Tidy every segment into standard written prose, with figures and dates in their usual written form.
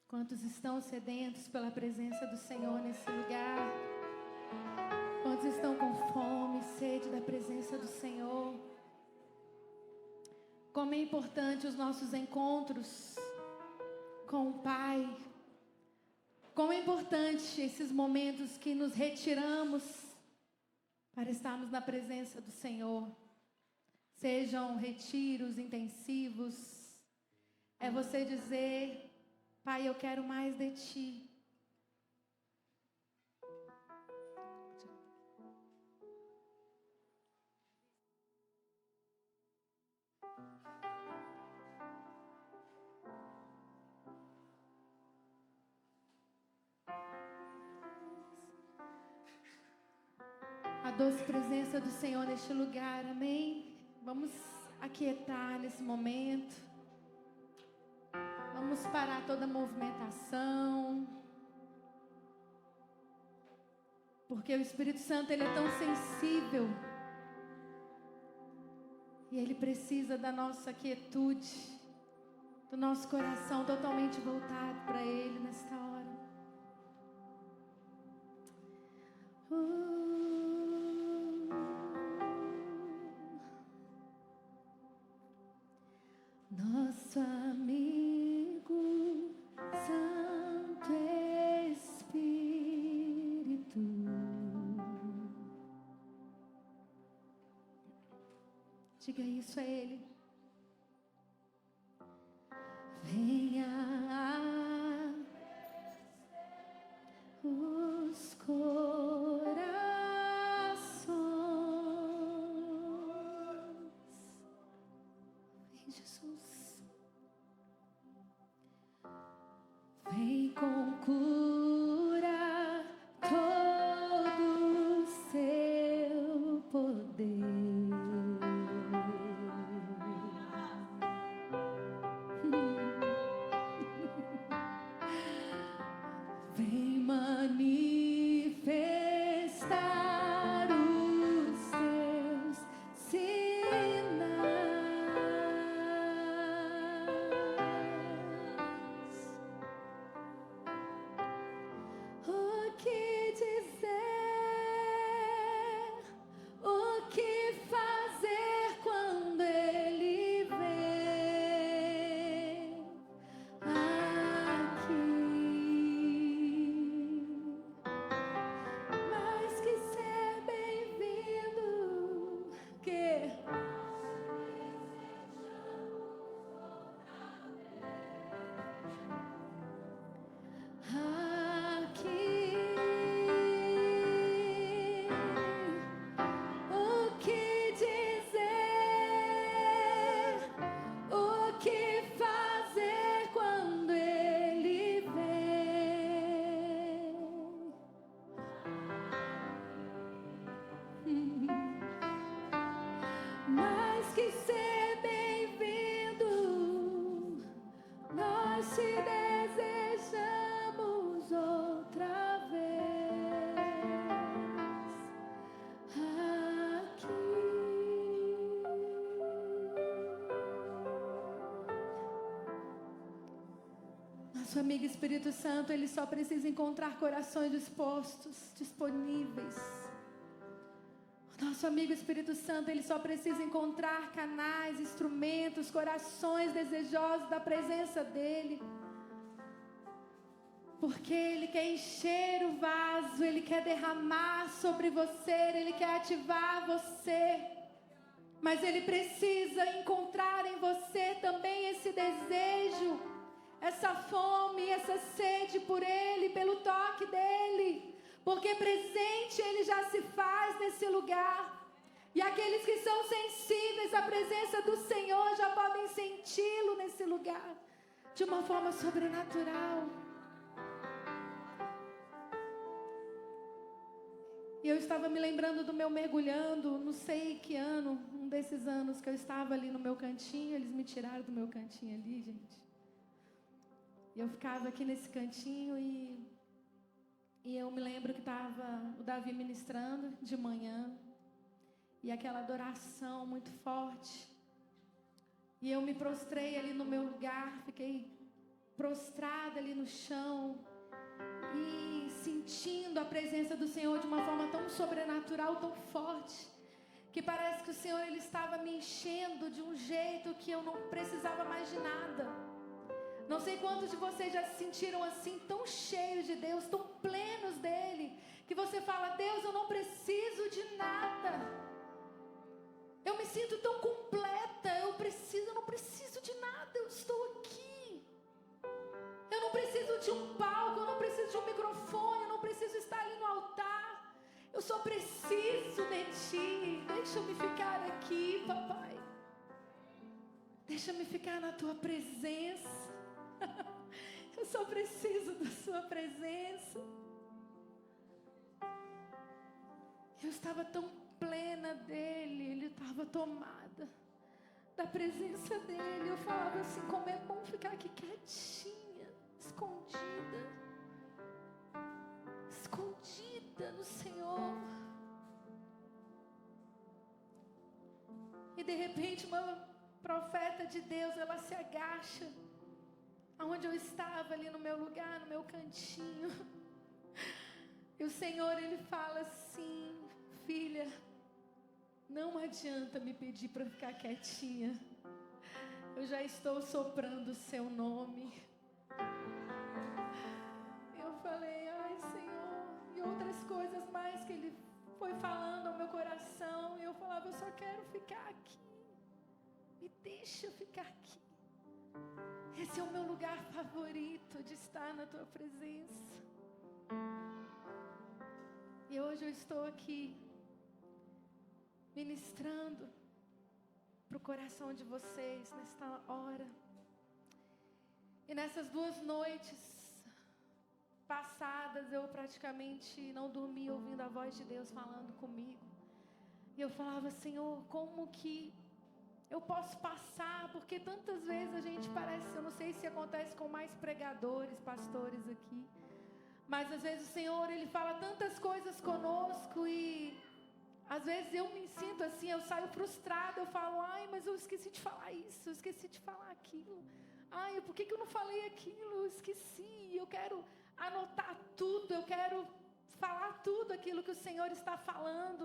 Quantos estão sedentos pela presença do Senhor nesse lugar? Quantos estão com fome e sede da presença do Senhor? Como é importante os nossos encontros com o Pai. Como é importante esses momentos que nos retiramos para estarmos na presença do Senhor. Sejam retiros intensivos. É você dizer: Pai, eu quero mais de Ti. A doce presença do Senhor neste lugar, amém? Vamos aquietar nesse momento. Vamos parar toda a movimentação. Porque o Espírito Santo, ele é tão sensível. E ele precisa da nossa quietude, do nosso coração totalmente voltado para Ele nesta hora. Nosso amigo Santo Espírito, diga isso a Ele. Venha os corações. Vem, Jesus. Vem com cura, todo o seu poder. Vem manifestar os seus sinais. O que dizer, o que fazer quando Ele vem aqui? Mais que ser bem-vindo, que aqui. O que dizer, o que fazer quando Ele vem? Mais que ser bem-vindo, nós te desejamos outra vez aqui. Nosso amigo Espírito Santo, ele só precisa encontrar corações dispostos, disponíveis. Nosso amigo Espírito Santo, ele só precisa encontrar canais, instrumentos, corações desejosos da presença dele. Porque Ele quer encher o vaso, Ele quer derramar sobre você, Ele quer ativar você. Mas Ele precisa encontrar em você também esse desejo, essa fome, essa sede por Ele, pelo toque dEle. Porque presente Ele já se faz nesse lugar. E aqueles que são sensíveis à presença do Senhor já podem senti-lo nesse lugar, de uma forma sobrenatural. E eu estava me lembrando do meu mergulhando, não sei que ano, um desses anos que eu estava ali no meu cantinho. Eles me tiraram do meu cantinho ali, gente. E eu ficava aqui nesse cantinho e eu me lembro que estava o Davi ministrando de manhã. E aquela adoração muito forte. E eu me prostrei ali no meu lugar, fiquei prostrada ali no chão e sentindo a presença do Senhor de uma forma tão sobrenatural, tão forte, que parece que o Senhor ele estava me enchendo de um jeito que eu não precisava mais de nada. Não sei quantos de vocês já se sentiram assim, tão cheios de Deus, tão plenos dele, que você fala: Deus, eu não preciso de nada. Eu me sinto tão completa, eu não preciso de nada, eu estou aqui. Eu não preciso de um palco, eu não preciso de um microfone, eu não preciso estar ali no altar. Eu só preciso de Ti. Deixa-me ficar aqui, papai. Deixa-me ficar na Tua presença. Eu só preciso da Sua presença. Eu estava tão plena dEle, Ele estava tomada da presença dEle. Eu falava assim: como é bom ficar aqui quietinha, escondida no Senhor. E de repente uma profeta de Deus, ela se agacha aonde eu estava, ali no meu lugar, no meu cantinho. E o Senhor, Ele fala assim: filha, não adianta me pedir para ficar quietinha. Eu já estou soprando o seu nome. Eu falei: ai, Senhor. E outras coisas mais que Ele foi falando ao meu coração. E eu falava: eu só quero ficar aqui. Me deixa ficar aqui. Esse é o meu lugar favorito, de estar na Tua presença. E hoje eu estou aqui ministrando para o coração de vocês nesta hora. E nessas 2 noites passadas eu praticamente não dormi ouvindo a voz de Deus falando comigo. E eu falava: Senhor, como que eu posso passar? Porque tantas vezes a gente parece, eu não sei se acontece com mais pregadores, pastores aqui, mas às vezes o Senhor, Ele fala tantas coisas conosco e às vezes eu me sinto assim, eu saio frustrada, eu falo: ai, mas eu esqueci de falar isso, eu esqueci de falar aquilo. Ai, por que eu não falei aquilo? Eu esqueci, eu quero anotar tudo, eu quero falar tudo aquilo que o Senhor está falando.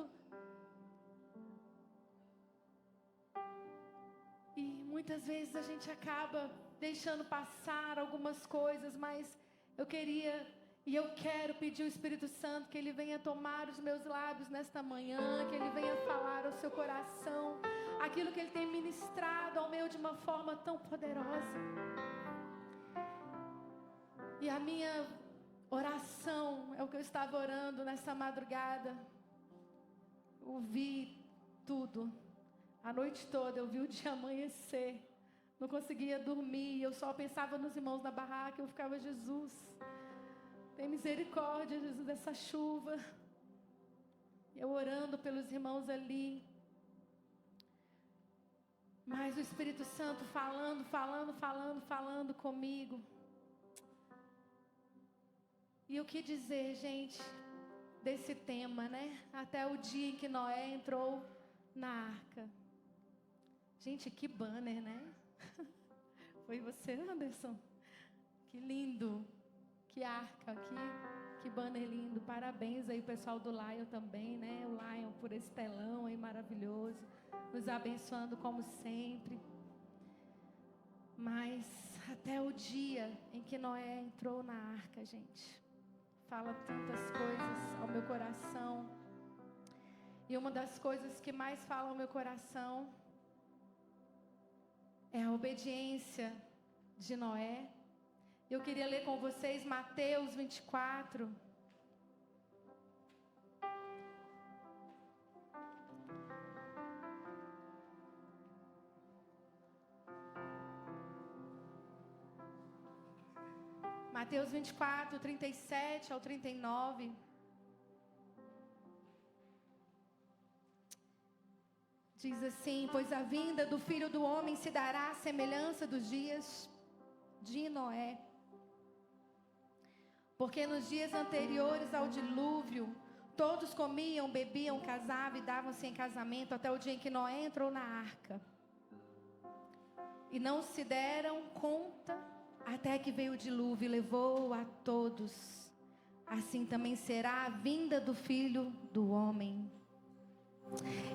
E muitas vezes a gente acaba deixando passar algumas coisas, mas eu queria e eu quero pedir ao Espírito Santo que Ele venha tomar os meus lábios nesta manhã, que Ele venha falar ao seu coração aquilo que Ele tem ministrado ao meu de uma forma tão poderosa. E a minha oração é o que eu estava orando nessa madrugada. Ouvi tudo. A noite toda eu vi o dia amanhecer. Não conseguia dormir. Eu só pensava nos irmãos da barraca. Eu ficava: Jesus, tem misericórdia, Jesus, dessa chuva. Eu orando pelos irmãos ali. Mas o Espírito Santo falando comigo. E o que dizer, gente, desse tema, né? Até o dia em que Noé entrou na arca. Gente, que banner, né? Foi você, Anderson? Que lindo. Que arca, que banner lindo. Parabéns aí, pessoal do Lion também, né? O Lion por esse telão aí maravilhoso. Nos abençoando como sempre. Mas até o dia em que Noé entrou na arca, gente. Fala tantas coisas ao meu coração. E uma das coisas que mais fala ao meu coração é a obediência de Noé. Eu queria ler com vocês Mateus 24. Mateus 24, 37 ao 39. Diz assim: pois a vinda do Filho do Homem se dará à semelhança dos dias de Noé. Porque nos dias anteriores ao dilúvio, todos comiam, bebiam, casavam e davam-se em casamento até o dia em que Noé entrou na arca. E não se deram conta até que veio o dilúvio e levou a todos. Assim também será a vinda do Filho do Homem.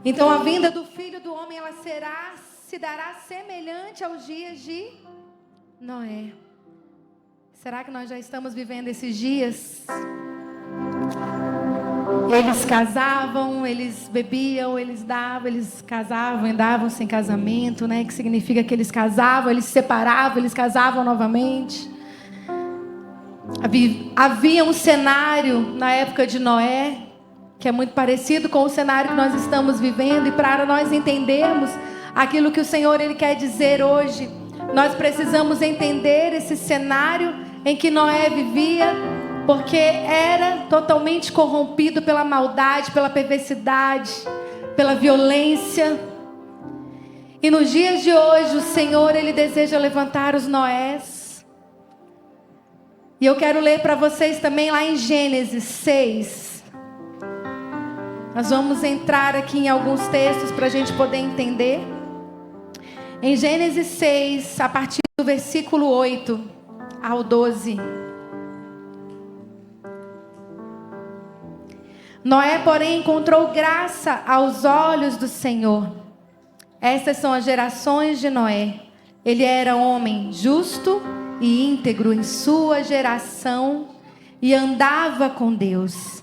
Então a vinda do Filho do Homem, ela se dará semelhante aos dias de Noé. Será que nós já estamos vivendo esses dias? Eles casavam, eles bebiam, eles davam, eles casavam e davam sem casamento, né? Que significa que eles casavam, eles se separavam, eles casavam novamente. Havia um cenário na época de Noé, que é muito parecido com o cenário que nós estamos vivendo. E para nós entendermos aquilo que o Senhor Ele quer dizer hoje, nós precisamos entender esse cenário em que Noé vivia, porque era totalmente corrompido pela maldade, pela perversidade, pela violência. E nos dias de hoje o Senhor Ele deseja levantar os Noés. E eu quero ler para vocês também lá em Gênesis 6. Nós vamos entrar aqui em alguns textos para a gente poder entender. Em Gênesis 6, a partir do versículo 8 ao 12. Noé, porém, encontrou graça aos olhos do Senhor. Estas são as gerações de Noé. Ele era homem justo e íntegro em sua geração e andava com Deus.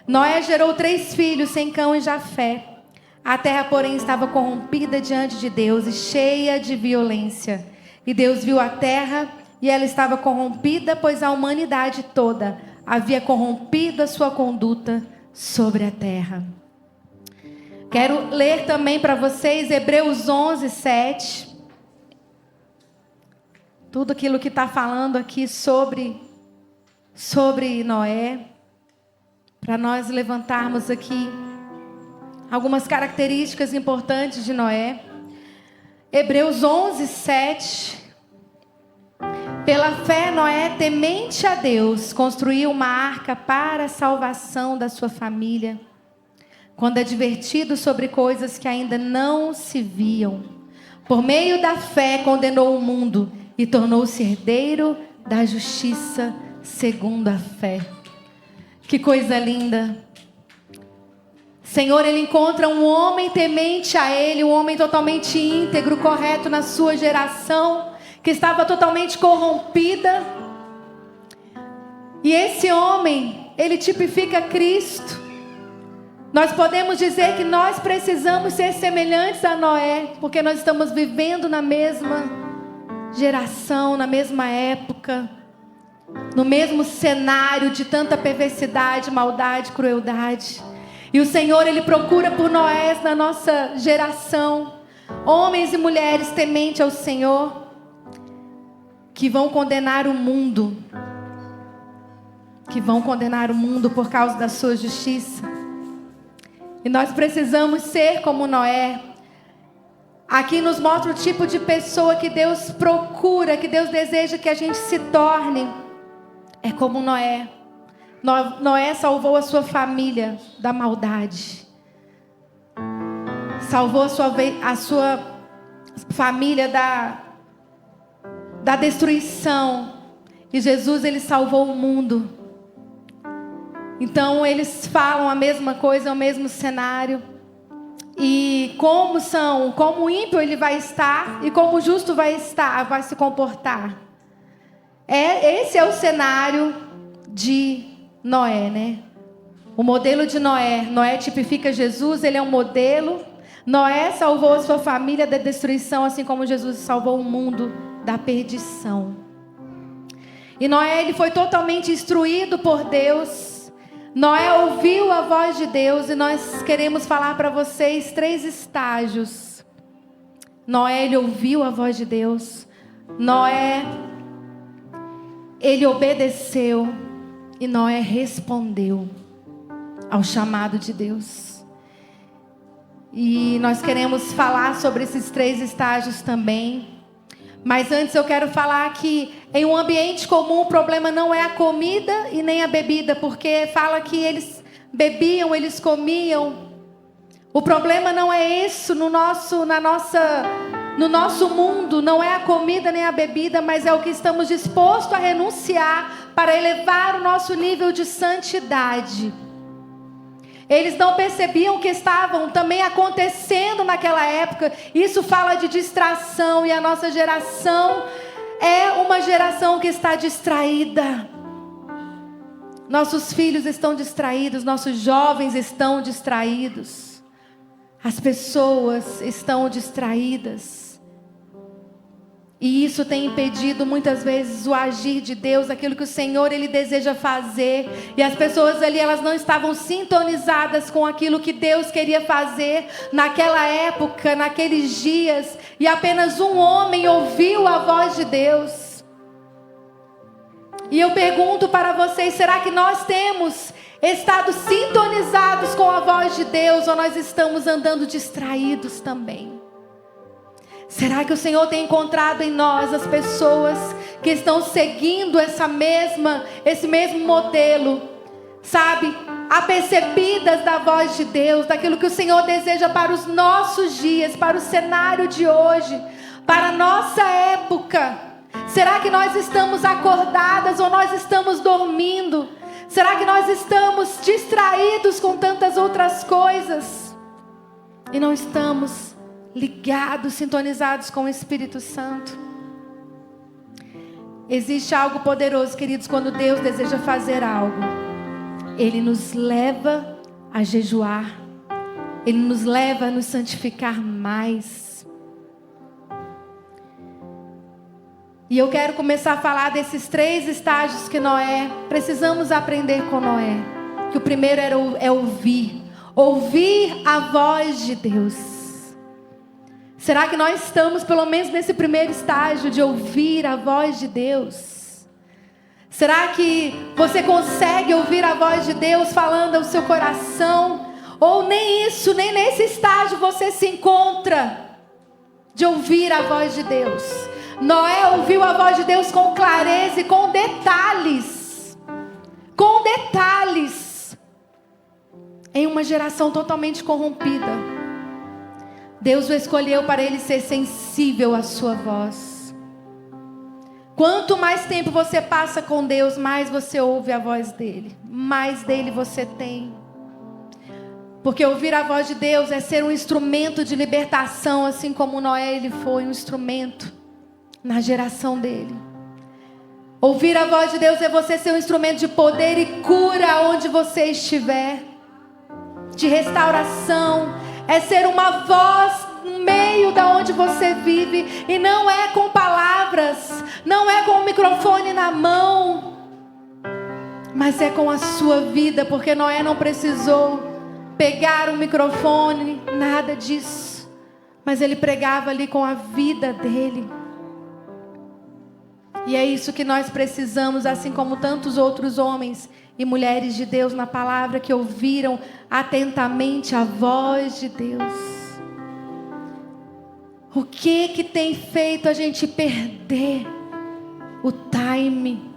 Noé gerou 3 filhos, Sem, Cão e Jafé. A terra, porém, estava corrompida diante de Deus e cheia de violência. E Deus viu a terra e ela estava corrompida, pois a humanidade toda havia corrompido a sua conduta sobre a terra. Quero ler também para vocês Hebreus 11, 7. Tudo aquilo que está falando aqui sobre Noé. Para nós levantarmos aqui algumas características importantes de Noé. Hebreus 11, 7. Pela fé, Noé, temente a Deus, construiu uma arca para a salvação da sua família, quando advertido sobre coisas que ainda não se viam. Por meio da fé, condenou o mundo e tornou-se herdeiro da justiça segundo a fé. Que coisa linda! Senhor, Ele encontra um homem temente a Ele, um homem totalmente íntegro, correto na sua geração, que estava totalmente corrompida. E esse homem, ele tipifica Cristo. Nós podemos dizer que nós precisamos ser semelhantes a Noé, porque nós estamos vivendo na mesma geração, na mesma época, no mesmo cenário de tanta perversidade, maldade, crueldade. E o Senhor, Ele procura por Noés na nossa geração, homens e mulheres tementes ao Senhor, que vão condenar o mundo, por causa da sua justiça. E nós precisamos ser como Noé. Aqui nos mostra o tipo de pessoa que Deus procura, que Deus deseja que a gente se torne. É como Noé. Noé salvou a sua família da maldade. Salvou a sua família da destruição. E Jesus, Ele salvou o mundo. Então eles falam a mesma coisa, é o mesmo cenário. E como o ímpio ele vai estar e como o justo vai se comportar. Esse é o cenário de Noé, né? O modelo de Noé. Noé tipifica Jesus, ele é um modelo. Noé salvou a sua família da destruição, assim como Jesus salvou o mundo da perdição. E Noé, ele foi totalmente instruído por Deus. Noé ouviu a voz de Deus e nós queremos falar para vocês 3 estágios. Noé, ele ouviu a voz de Deus. Noé, ele obedeceu e Noé respondeu ao chamado de Deus. E nós queremos falar sobre esses 3 estágios também. Mas antes eu quero falar que em um ambiente comum o problema não é a comida e nem a bebida, porque fala que eles bebiam, eles comiam. O problema não é isso na nossa no nosso mundo não é a comida nem a bebida, mas é o que estamos dispostos a renunciar para elevar o nosso nível de santidade. Eles não percebiam o que estavam também acontecendo naquela época. Isso fala de distração, e a nossa geração é uma geração que está distraída. Nossos filhos estão distraídos, nossos jovens estão distraídos. As pessoas estão distraídas. E isso tem impedido muitas vezes o agir de Deus, aquilo que o Senhor Ele deseja fazer. E as pessoas ali, elas não estavam sintonizadas com aquilo que Deus queria fazer naquela época, naqueles dias. E apenas um homem ouviu a voz de Deus. E eu pergunto para vocês, será que nós temos estado sintonizados com a voz de Deus, ou nós estamos andando distraídos também? Será que o Senhor tem encontrado em nós as pessoas que estão seguindo esse mesmo modelo, sabe? Apercebidas da voz de Deus, daquilo que o Senhor deseja para os nossos dias, para o cenário de hoje, para a nossa época. Será que nós estamos acordadas ou nós estamos dormindo? Será que nós estamos distraídos com tantas outras coisas e não estamos ligados, sintonizados com o Espírito Santo? Existe algo poderoso, queridos, quando Deus deseja fazer algo. Ele nos leva a jejuar. Ele nos leva a nos santificar mais. E eu quero começar a falar desses 3 estágios que Noé, precisamos aprender com Noé. Que o primeiro é ouvir. Ouvir a voz de Deus. Será que nós estamos pelo menos nesse primeiro estágio de ouvir a voz de Deus? Será que você consegue ouvir a voz de Deus falando ao seu coração? Ou nem isso, nem nesse estágio você se encontra de ouvir a voz de Deus? Noé ouviu a voz de Deus com clareza e com detalhes. Com detalhes. Em uma geração totalmente corrompida, Deus o escolheu para ele ser sensível à sua voz. Quanto mais tempo você passa com Deus, mais você ouve a voz dele. Mais dele você tem. Porque ouvir a voz de Deus é ser um instrumento de libertação, assim como Noé ele foi um instrumento na geração dele. Ouvir a voz de Deus é você ser um instrumento de poder e cura onde você estiver. De restauração. É ser uma voz no meio da onde você vive. E não é com palavras. Não é com o microfone na mão. Mas é com a sua vida. Porque Noé não precisou pegar o microfone. Nada disso. Mas ele pregava ali com a vida dele. E é isso que nós precisamos, assim como tantos outros homens e mulheres de Deus na palavra que ouviram atentamente a voz de Deus. O que tem feito a gente perder o time,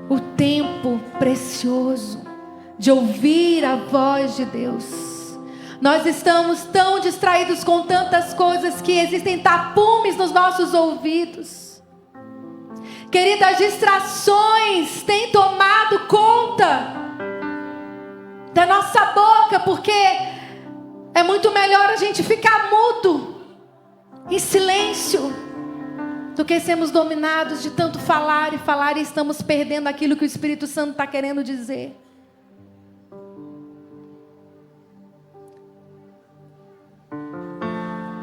o tempo precioso de ouvir a voz de Deus? Nós estamos tão distraídos com tantas coisas que existem tapumes nos nossos ouvidos. Querida, as distrações têm tomado conta da nossa boca, porque é muito melhor a gente ficar mudo, em silêncio, do que sermos dominados de tanto falar e estamos perdendo aquilo que o Espírito Santo está querendo dizer.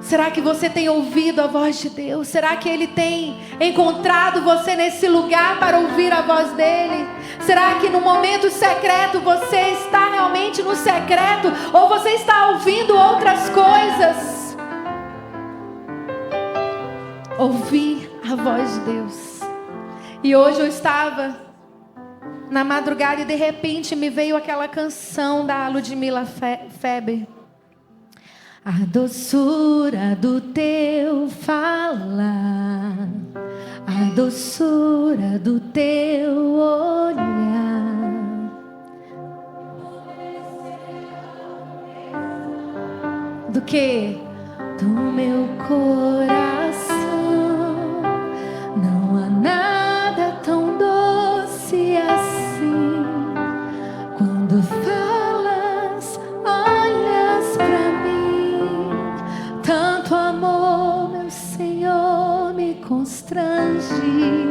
Será que você tem ouvido a voz de Deus? Será que Ele tem encontrado você nesse lugar para ouvir a voz dEle? Será que no momento secreto você está realmente no secreto? Ou você está ouvindo outras coisas? Ouvir a voz de Deus. E hoje eu estava na madrugada e de repente me veio aquela canção da Ludmila Feber. A doçura do teu falar, a doçura do teu olhar. Do que? do meu coração. Não há nada tão doce assim. Quando falas, olhas pra mim. Tanto amor, meu Senhor, me constrange.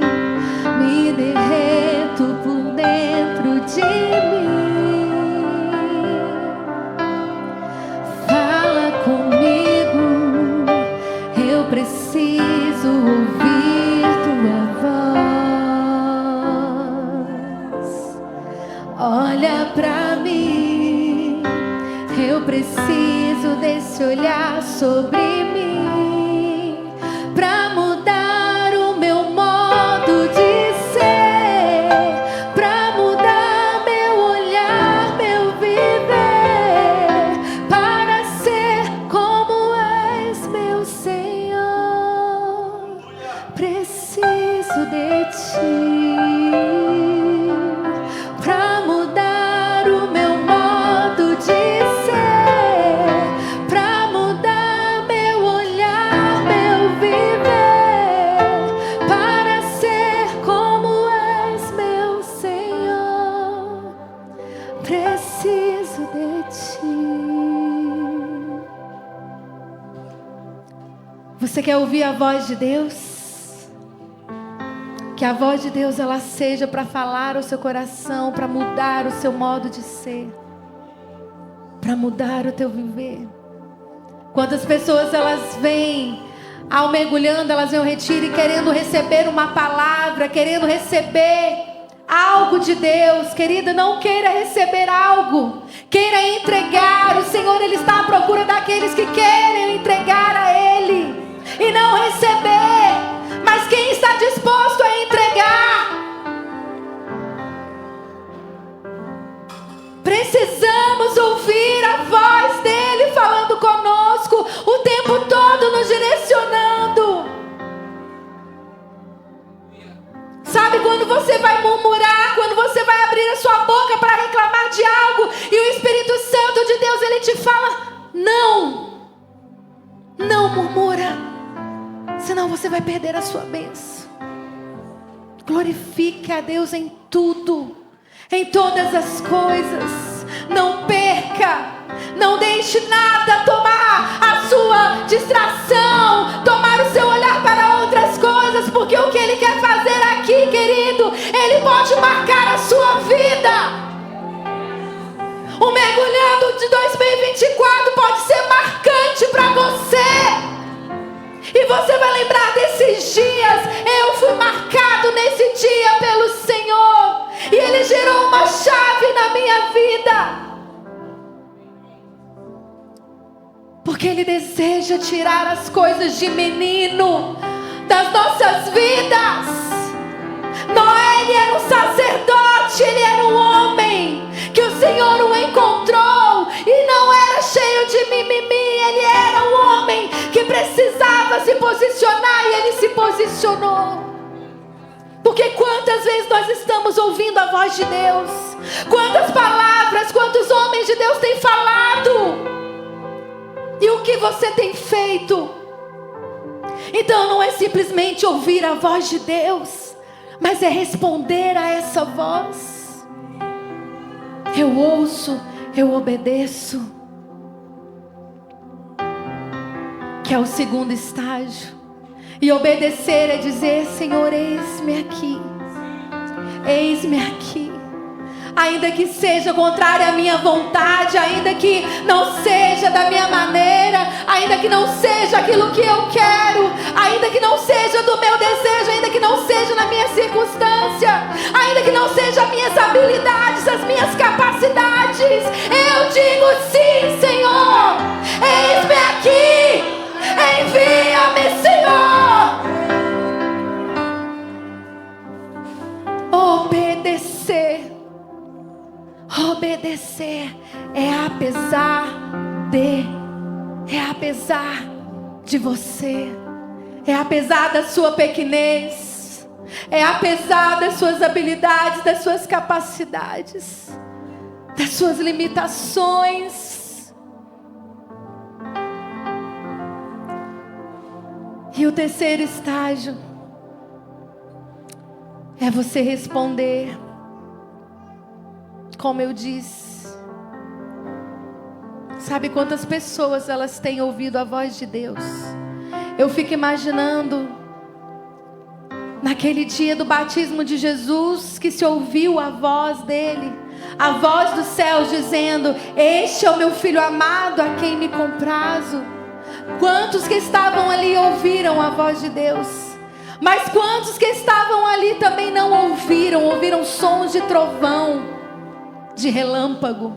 Me derreto por dentro de mim. Preciso ouvir tua voz. Olha pra mim. Eu preciso desse olhar sobre mim pra mudar o meu modo de ser, pra mudar meu olhar, meu viver, para ser como és, meu Senhor. Preciso de ti pra mudar o meu modo de ser, pra mudar meu olhar, meu viver, para ser como és, meu Senhor. Preciso de ti. Você quer ouvir a voz de Deus? Que a voz de Deus ela seja para falar ao seu coração, para mudar o seu modo de ser, para mudar o teu viver. Quantas pessoas elas vêm ao mergulhando, elas vêm ao retiro e querendo receber uma palavra, querendo receber algo de Deus. Querida, não queira receber algo, queira entregar. O Senhor ele está à procura daqueles que querem entregar a Ele e não receber. Mas quem está disposto a entregar? Precisamos ouvir a voz dEle falando conosco o tempo todo, nos direcionando. Sabe quando você vai murmurar, quando você vai abrir a sua boca para reclamar de algo e o Espírito Santo de Deus ele te fala: não murmura, senão você vai perder a sua bênção. Glorifique a Deus em tudo, em todas as coisas. Não perca, não deixe nada tomar a sua distração, tomar o seu olhar para outras coisas, porque o que Ele quer fazer aqui, querido, Ele pode marcar a sua vida. O mergulhando de 2024 pode ser marcante para você. E você vai lembrar desses dias. Eu fui marcado nesse dia pelo Senhor, e Ele gerou uma chave na minha vida, porque Ele deseja tirar as coisas de menino das nossas vidas. Noé, ele era um sacerdote, ele era um homem que o Senhor o encontrou, e não era cheio de mimimi. Ele era um homem que precisava se posicionar, e ele se posicionou. Porque quantas vezes nós estamos ouvindo a voz de Deus, quantas palavras, quantos homens de Deus têm falado, e o que você tem feito? Então não é simplesmente ouvir a voz de Deus, mas é responder a essa voz. Eu ouço, eu obedeço, que é o segundo estágio. E obedecer é dizer: Senhor, eis-me aqui, eis-me aqui. Ainda que seja contrária à minha vontade, ainda que não seja da minha maneira, ainda que não seja aquilo que eu quero, ainda que não seja do meu desejo, ainda que não seja na minha circunstância, ainda que não seja as minhas habilidades, as minhas capacidades, eu digo sim, Senhor, eis-me aqui, envia-me, Senhor. Obedecer é apesar de você, é apesar da sua pequenez, é apesar das suas habilidades, das suas capacidades, das suas limitações. E o terceiro estágio é você responder, como eu disse. Sabe quantas pessoas elas têm ouvido a voz de Deus? Eu fico imaginando naquele dia do batismo de Jesus, que se ouviu a voz dele, a voz dos céus dizendo: este é o meu filho amado, a quem me comprazo. Quantos que estavam ali ouviram a voz de Deus? Mas quantos que estavam ali também não ouviram? Ouviram sons de trovão, de relâmpago.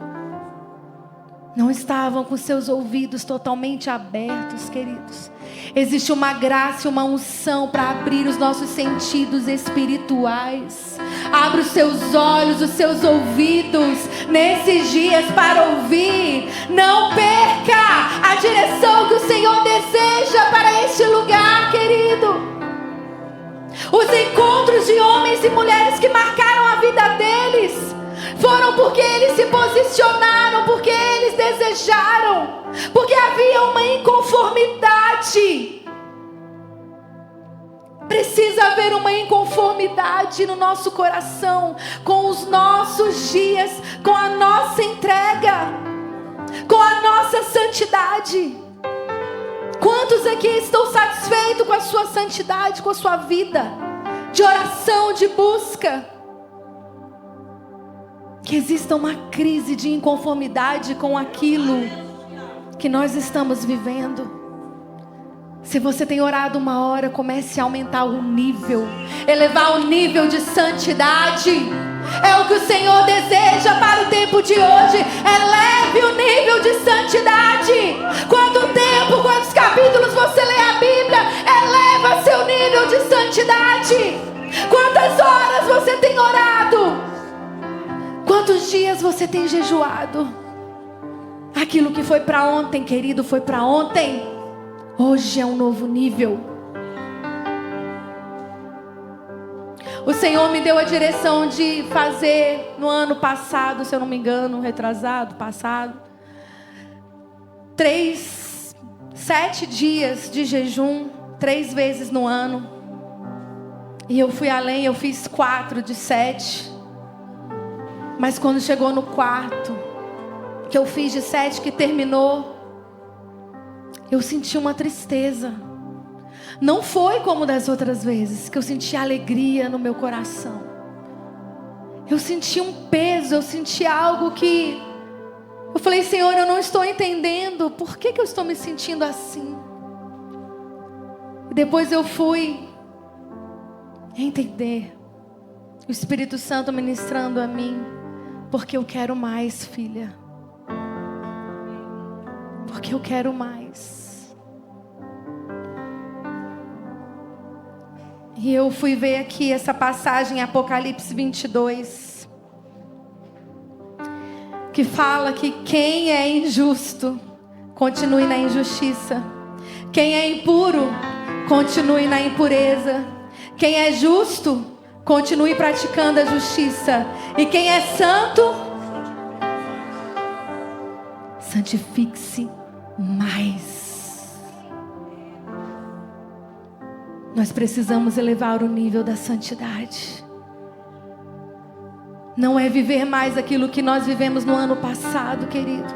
Não estavam com seus ouvidos totalmente abertos, queridos. Existe uma graça e uma unção para abrir os nossos sentidos espirituais. Abra os seus olhos, os seus ouvidos nesses dias para ouvir. Não perca a direção que o Senhor deseja para este lugar, querido. Os encontros de homens e mulheres que marcaram a vida deles foram porque eles se posicionaram, porque eles desejaram, porque havia uma inconformidade. Precisa haver uma inconformidade no nosso coração, com os nossos dias, com a nossa entrega, com a nossa santidade. Quantos aqui estão satisfeitos com a sua santidade, com a sua vida de oração, de busca? Que exista uma crise de inconformidade com aquilo que nós estamos vivendo. Se você tem orado uma hora, comece a aumentar o nível, elevar o nível de santidade. É o que o Senhor deseja para o tempo de hoje. Eleve o nível de santidade. Quanto tempo, quantos capítulos você lê a Bíblia, eleva seu nível de santidade. Quantas horas você tem orado? Quantos dias você tem jejuado? Aquilo que foi para ontem, querido, foi para ontem. Hoje é um novo nível. O Senhor me deu a direção de fazer no ano passado, se eu não me engano, retrasado, passado, 7 dias de jejum, 3 vezes no ano. E eu fui além, eu fiz 4 de 7. Mas quando chegou no 4, que eu fiz de 7, que terminou, eu senti uma tristeza. Não foi como das outras vezes, que eu senti alegria no meu coração. Eu senti um peso, eu senti algo que... Eu falei: Senhor, eu não estou entendendo. Por que eu estou me sentindo assim? E depois eu fui entender. O Espírito Santo ministrando a mim. Porque eu quero mais, filha. Porque eu quero mais. E eu fui ver aqui essa passagem em Apocalipse 22. Que fala que quem é injusto, continue na injustiça. Quem é impuro, continue na impureza. Quem é justo, continue praticando a justiça. E quem é santo, santifique-se mais. Nós precisamos elevar o nível da santidade. Não é viver mais aquilo que nós vivemos no ano passado, querido.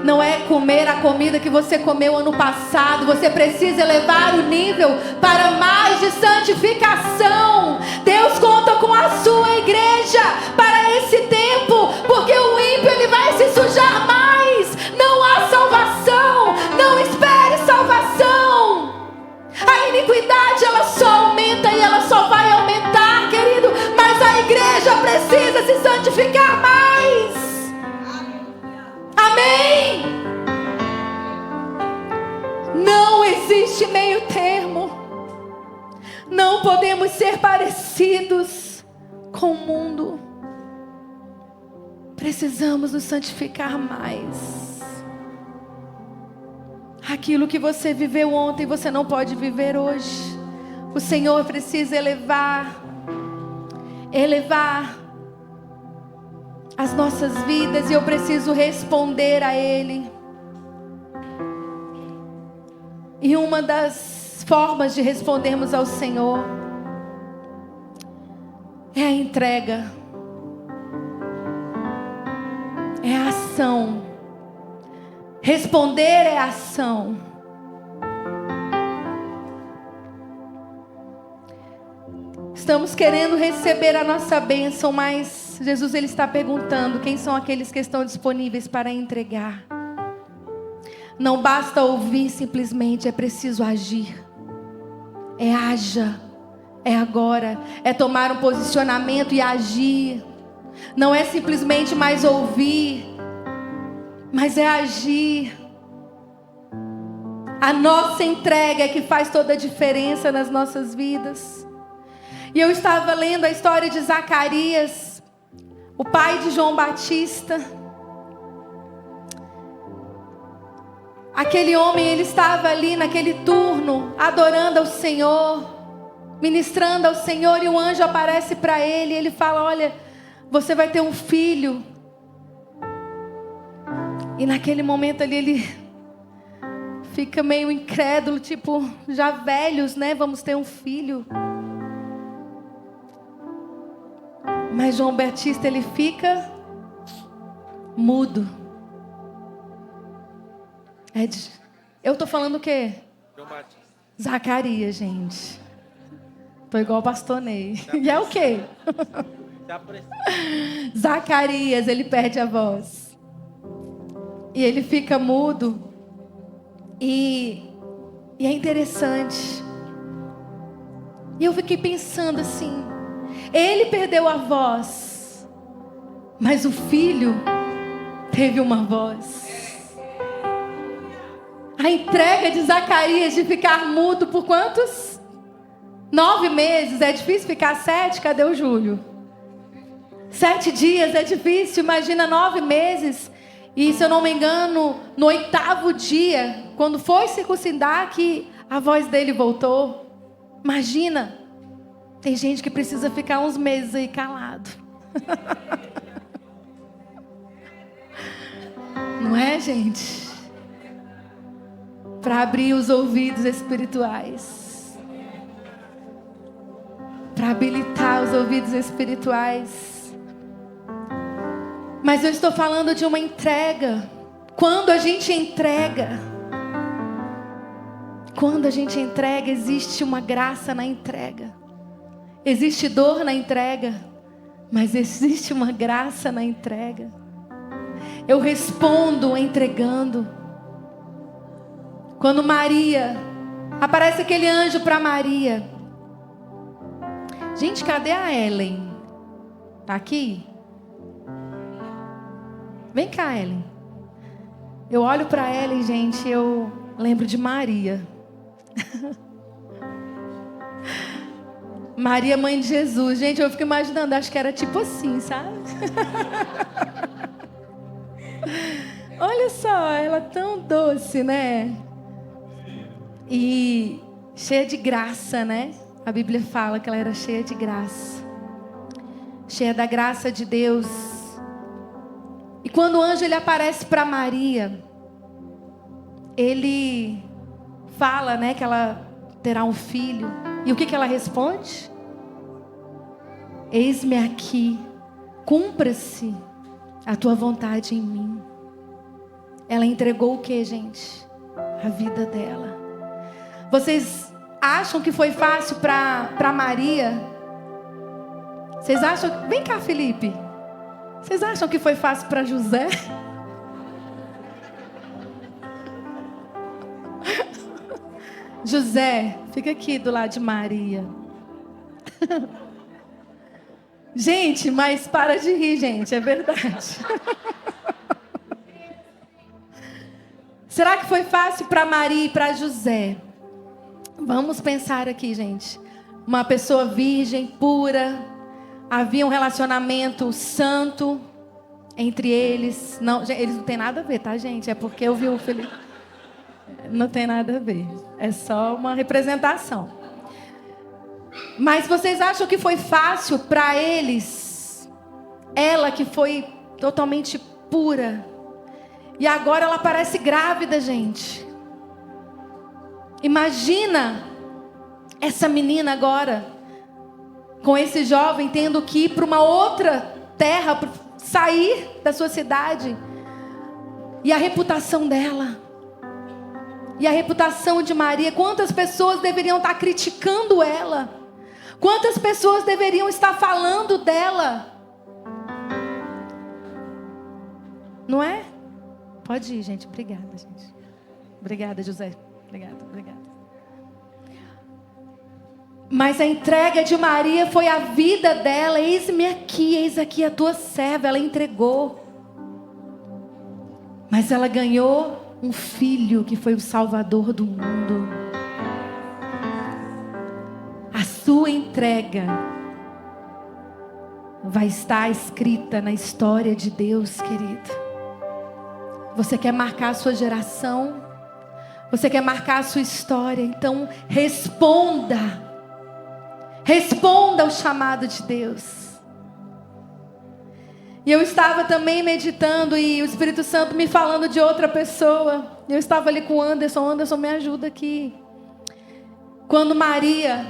Não é comer a comida que você comeu ano passado. Você precisa elevar o nível para mais de santificação. Deus conta com a sua igreja para esse tempo, porque o ímpio ele vai se sujar mais. Não há salvação. Não espere salvação. A iniquidade ela só aumenta e ela só vai aumentar, querido. Mas a igreja precisa se santificar mais. Amém? Não existe meio termo. Não podemos ser parecidos com o mundo. Precisamos nos santificar mais. Aquilo que você viveu ontem, você não pode viver hoje. O Senhor precisa elevar as nossas vidas, e eu preciso responder a Ele. E uma das formas de respondermos ao Senhor é a entrega, é a ação. Responder é ação. Estamos querendo receber a nossa bênção, mas Jesus ele está perguntando quem são aqueles que estão disponíveis para entregar. Não basta ouvir simplesmente, é preciso agir. É haja, é agora, é tomar um posicionamento e agir. Não é simplesmente mais ouvir, mas é agir. A nossa entrega é que faz toda a diferença nas nossas vidas. E eu estava lendo a história de Zacarias, o pai de João Batista. Aquele homem, ele estava ali naquele turno, adorando ao Senhor, ministrando ao Senhor, e um anjo aparece para ele, e ele fala: olha, você vai ter um filho. E naquele momento ali, ele fica meio incrédulo, tipo, já velhos, né? Vamos ter um filho. Mas João Batista, ele fica mudo. Eu tô falando o quê? João Batista. Zacarias, gente. Tô igual o pastor Ney. E é o quê? Zacarias, ele perde a voz. E ele fica mudo. E é interessante. E eu fiquei pensando assim. Ele perdeu a voz, mas o filho teve uma voz. A entrega de Zacarias de ficar mudo por quantos? 9 meses. É difícil ficar 7? Cadê o Júlio? 7 dias é difícil. Imagina 9 meses. E se eu não me engano, no 8º dia, quando foi circuncidar, que a voz dele voltou. Imagina. Tem gente que precisa ficar uns meses aí calado. Não é, gente? Para abrir os ouvidos espirituais. Para habilitar os ouvidos espirituais. Mas eu estou falando de uma entrega. Quando a gente entrega, existe uma graça na entrega. Existe dor na entrega, mas existe uma graça na entrega. Eu respondo entregando. Quando Maria, aparece aquele anjo para Maria. Gente, cadê a Ellen? Tá aqui? Vem cá, Ellen. Eu olho para Ellen, gente, eu lembro de Maria. Maria, mãe de Jesus. Gente, eu fico imaginando, acho que era tipo assim, sabe? Olha só, ela é tão doce, né? E cheia de graça, né? A Bíblia fala que ela era cheia de graça. Cheia da graça de Deus. E quando o anjo ele aparece para Maria, ele fala, né, que ela terá um filho. E o que ela responde? Eis-me aqui, cumpra-se a tua vontade em mim. Ela entregou o que, gente? A vida dela. Vocês acham que foi fácil para Maria? Vocês acham? Vem cá, Felipe. Vocês acham que foi fácil para José? José, fica aqui do lado de Maria. Gente, mas para de rir, gente, é verdade. Será que foi fácil para Maria e para José? Vamos pensar aqui, gente. Uma pessoa virgem, pura. Havia um relacionamento santo entre eles. Não, eles não têm nada a ver, tá, gente? É porque eu vi o Felipe. Não tem nada a ver. É só uma representação. Mas vocês acham que foi fácil para eles? Ela que foi totalmente pura. E agora ela parece grávida, gente. Imagina Essa menina agora, com esse jovem tendo que ir para uma outra terra, sair da sua cidade. E a reputação dela. E a reputação de Maria. Quantas pessoas deveriam estar criticando ela? Quantas pessoas deveriam estar falando dela? Não é? Pode ir, gente. Obrigada, gente. Obrigada, José. Obrigada. Mas a entrega de Maria foi a vida dela. Eis-me aqui, eis aqui a tua serva. Ela entregou. Mas ela ganhou um filho que foi o Salvador do mundo. A sua entrega vai estar escrita na história de Deus, querido. Você quer marcar a sua geração? Você quer marcar a sua história? Então responda. Responda ao chamado de Deus. E eu estava também meditando e o Espírito Santo me falando de outra pessoa. Eu estava ali com o Anderson. Anderson, me ajuda aqui. Quando Maria,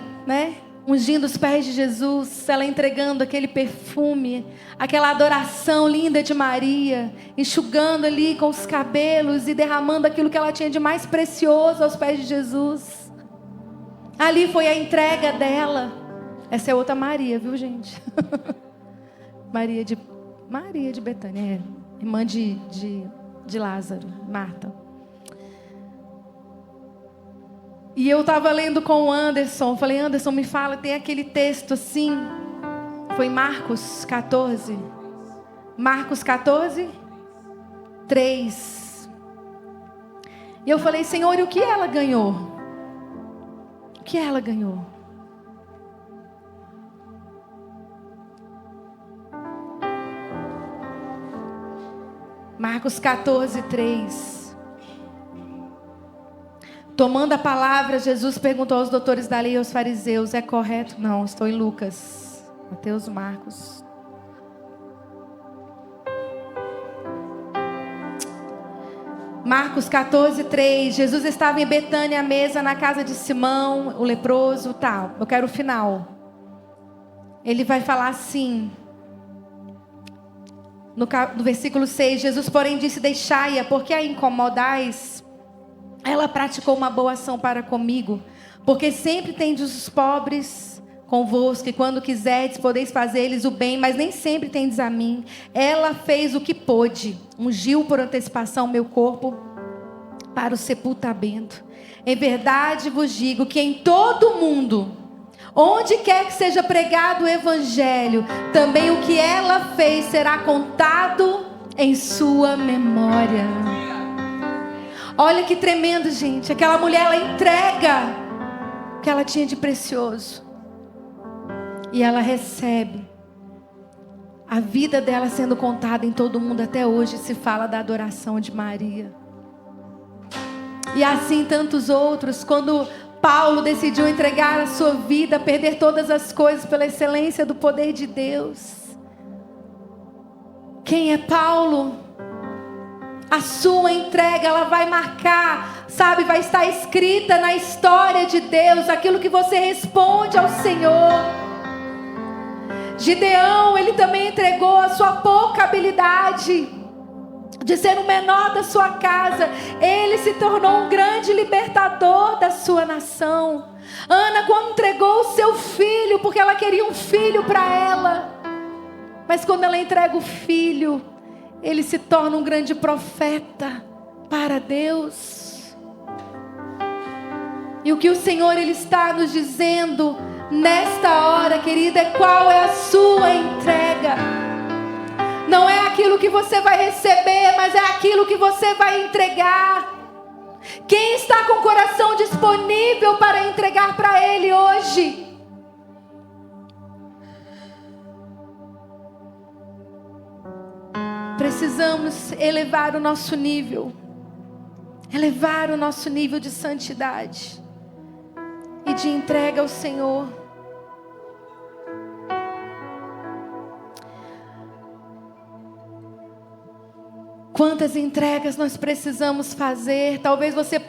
ungindo os pés de Jesus, ela entregando aquele perfume, aquela adoração linda de Maria, enxugando ali com os cabelos e derramando aquilo que ela tinha de mais precioso aos pés de Jesus. Ali foi a entrega dela. Essa é outra Maria, viu, gente? Maria de Betânia, irmã de Lázaro, Marta. E eu estava lendo com o Anderson. Falei, Anderson, me fala, tem aquele texto assim. Foi Marcos 14. Marcos 14, 3. E eu falei, Senhor, e o que ela ganhou? O que ela ganhou? Marcos 14, 3. Tomando a palavra, Jesus perguntou aos doutores da lei e aos fariseus: é correto? Não, estou em Lucas, Mateus, Marcos. Marcos 14, 3. Jesus estava em Betânia à mesa na casa de Simão, o leproso, tal. Eu quero o final. Ele vai falar assim. No versículo 6, Jesus, porém, disse: deixai-a, porque a incomodais? Ela praticou uma boa ação para comigo, porque sempre tendes os pobres convosco, e quando quiserdes, podeis fazer-lhes o bem, mas nem sempre tendes a mim. Ela fez o que pôde, ungiu por antecipação meu corpo para o sepultamento. Em verdade vos digo que em todo o mundo, onde quer que seja pregado o evangelho, também o que ela fez será contado em sua memória. Olha que tremendo, gente. Aquela mulher, ela entrega o que ela tinha de precioso. E ela recebe a vida dela sendo contada em todo mundo. Até hoje se fala da adoração de Maria. E assim tantos outros. Quando Paulo decidiu entregar a sua vida, perder todas as coisas pela excelência do poder de Deus. Quem é Paulo? A sua entrega, ela vai marcar, sabe, vai estar escrita na história de Deus, aquilo que você responde ao Senhor. Gideão, ele também entregou a sua pouca habilidade de ser o menor da sua casa. Ele se tornou um grande libertador da sua nação. Ana, quando entregou o seu filho, porque ela queria um filho para ela, mas quando ela entrega o filho, ele se torna um grande profeta para Deus. E o que o Senhor, Ele está nos dizendo nesta hora, querida, é qual é a sua entrega. Não é aquilo que você vai receber, mas é aquilo que você vai entregar. Quem está com o coração disponível para entregar para Ele hoje? Precisamos elevar o nosso nível. Elevar o nosso nível de santidade e de entrega ao Senhor. Quantas entregas nós precisamos fazer? Talvez você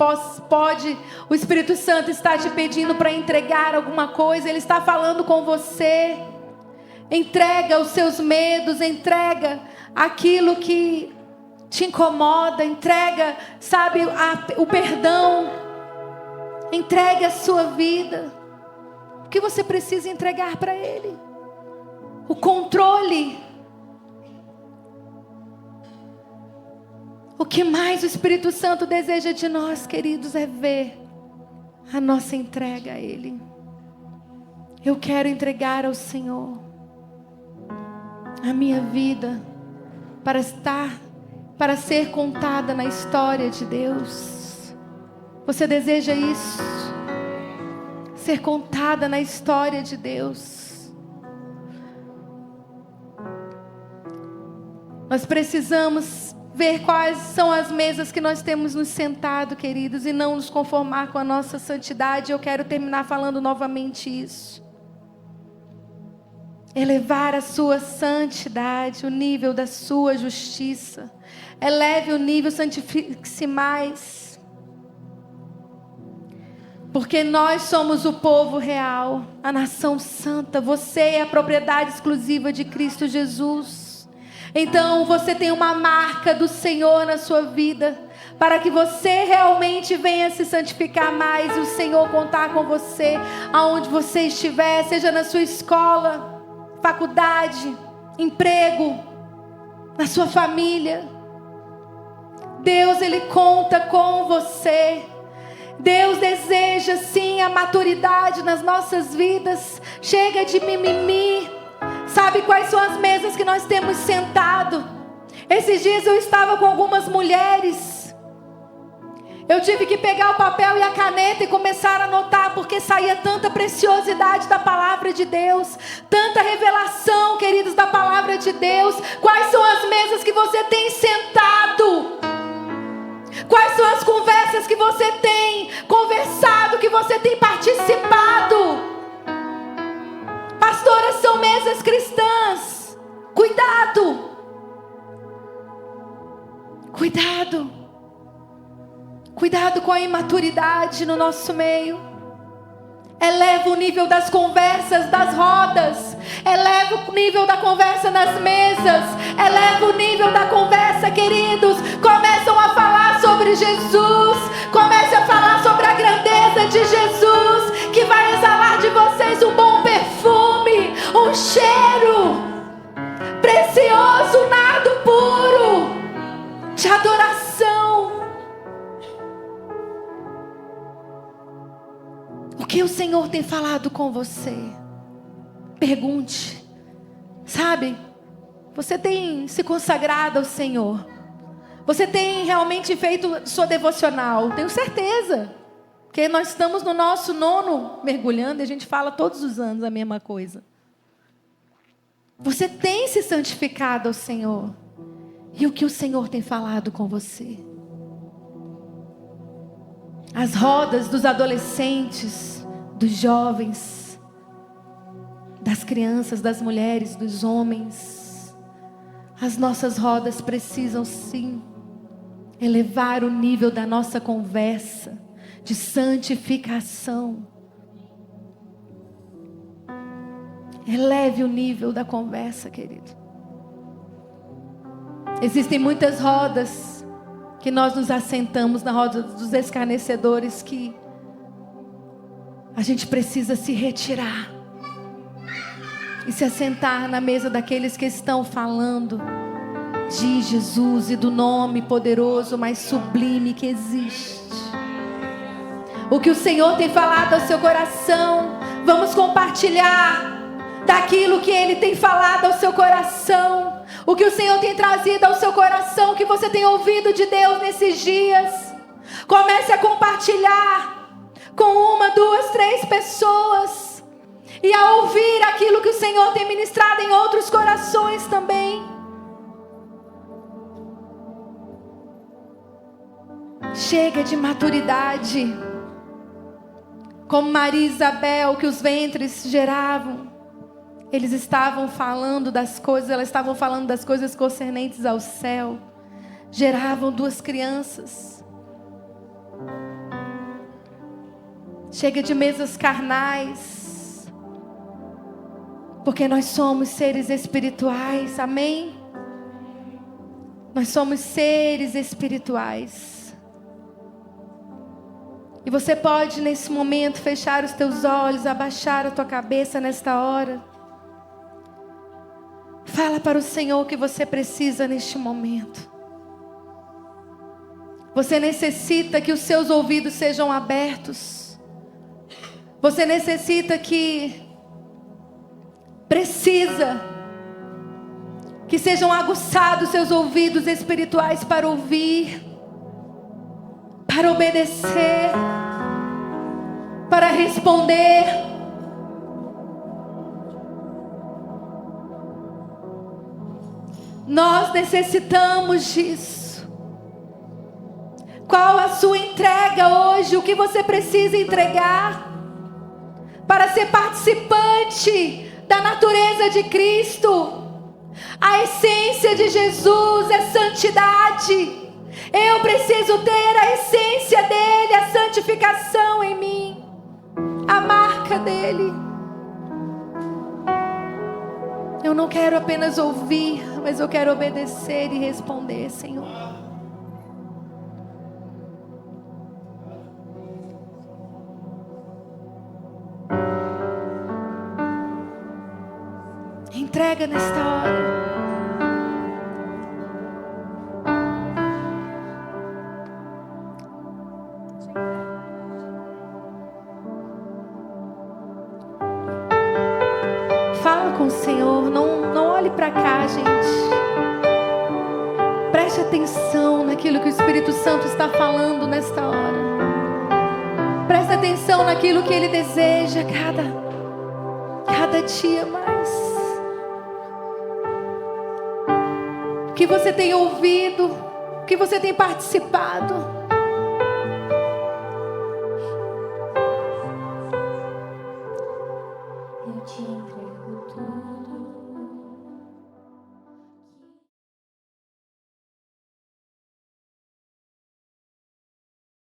o Espírito Santo está te pedindo para entregar alguma coisa. Ele está falando com você. Entrega os seus medos, entrega aquilo que te incomoda, entrega, sabe, o perdão. Entregue a sua vida. O que você precisa entregar para Ele? O controle. O que mais o Espírito Santo deseja de nós, queridos, é ver a nossa entrega a Ele. Eu quero entregar ao Senhor a minha vida para ser contada na história de Deus. Você deseja isso? Ser contada na história de Deus. Nós precisamos ver quais são as mesas que nós temos nos sentado, queridos, e não nos conformar com a nossa santidade. Eu quero terminar falando novamente isso. Elevar a sua santidade, o nível da sua justiça. Eleve o nível, santifique-se mais. Porque nós somos o povo real, a nação santa. Você é a propriedade exclusiva de Cristo Jesus. Então você tem uma marca do Senhor na sua vida, para que você realmente venha se santificar mais, e o Senhor contar com você, aonde você estiver, seja na sua escola, faculdade, emprego, na sua família. Deus, Ele conta com você. Deus deseja sim a maturidade nas nossas vidas. Chega de mimimi. Sabe quais são as mesas que nós temos sentado? Esses dias eu estava com algumas mulheres. Eu tive que pegar o papel e a caneta e começar a anotar, porque saía tanta preciosidade da palavra de Deus, tanta revelação, queridos, da palavra de Deus. Quais são as mesas que você tem sentado? Quais são as conversas que você tem conversado, que você tem participado? Pastoras, são mesas cristãs. Cuidado. Cuidado. Cuidado com a imaturidade no nosso meio. Eleva o nível das conversas, das rodas. Eleva o nível da conversa nas mesas. Eleva o nível da conversa, queridos. Começam a falar sobre Jesus. Comece a falar sobre a grandeza de Jesus, que vai exalar de vocês um bom perfume, um cheiro precioso, nardo puro de adoração. O que o Senhor tem falado com você? Pergunte. Sabe, você tem se consagrado ao Senhor? Você tem realmente feito sua devocional? Tenho certeza, porque nós estamos no nosso 9º mergulhando, e a gente fala todos os anos a mesma coisa. Você tem se santificado ao Senhor? E o que o Senhor tem falado com você? As rodas dos adolescentes, dos jovens, das crianças, das mulheres, dos homens. As nossas rodas precisam sim elevar o nível da nossa conversa de santificação. Eleve o nível da conversa, querido. Existem muitas rodas que nós nos assentamos, na roda dos escarnecedores, que a gente precisa se retirar e se assentar na mesa daqueles que estão falando de Jesus e do nome poderoso, mais sublime que existe. O que o Senhor tem falado ao seu coração, vamos compartilhar daquilo que Ele tem falado ao seu coração. O que o Senhor tem trazido ao seu coração, que você tem ouvido de Deus nesses dias. Comece a compartilhar com 1, 2, 3 pessoas. E a ouvir aquilo que o Senhor tem ministrado em outros corações também. Chega de maturidade. Como Maria e Isabel, que os ventres geravam. Eles estavam falando das coisas, elas estavam falando das coisas concernentes ao céu. geravam 2 crianças. Chega de mesas carnais, porque nós somos seres espirituais, amém? Nós somos seres espirituais. E você pode nesse momento fechar os teus olhos, abaixar a tua cabeça nesta hora. Fala para o Senhor o que você precisa neste momento. Você necessita que os seus ouvidos sejam abertos. Você necessita precisa que sejam aguçados seus ouvidos espirituais para ouvir, para obedecer, para responder. Nós necessitamos disso. Qual a sua entrega hoje? O que você precisa entregar para ser participante da natureza de Cristo? A essência de Jesus é santidade. Eu preciso ter a essência dele, a santificação em mim, a marca dele. Eu não quero apenas ouvir, mas eu quero obedecer e responder, Senhor. Entrega nesta hora. Fala com o Senhor, não olhe para cá, gente. Preste atenção naquilo que o Espírito Santo está falando nesta hora. Preste atenção naquilo que Ele deseja cada dia mais. O que você tem ouvido, o que você tem participado.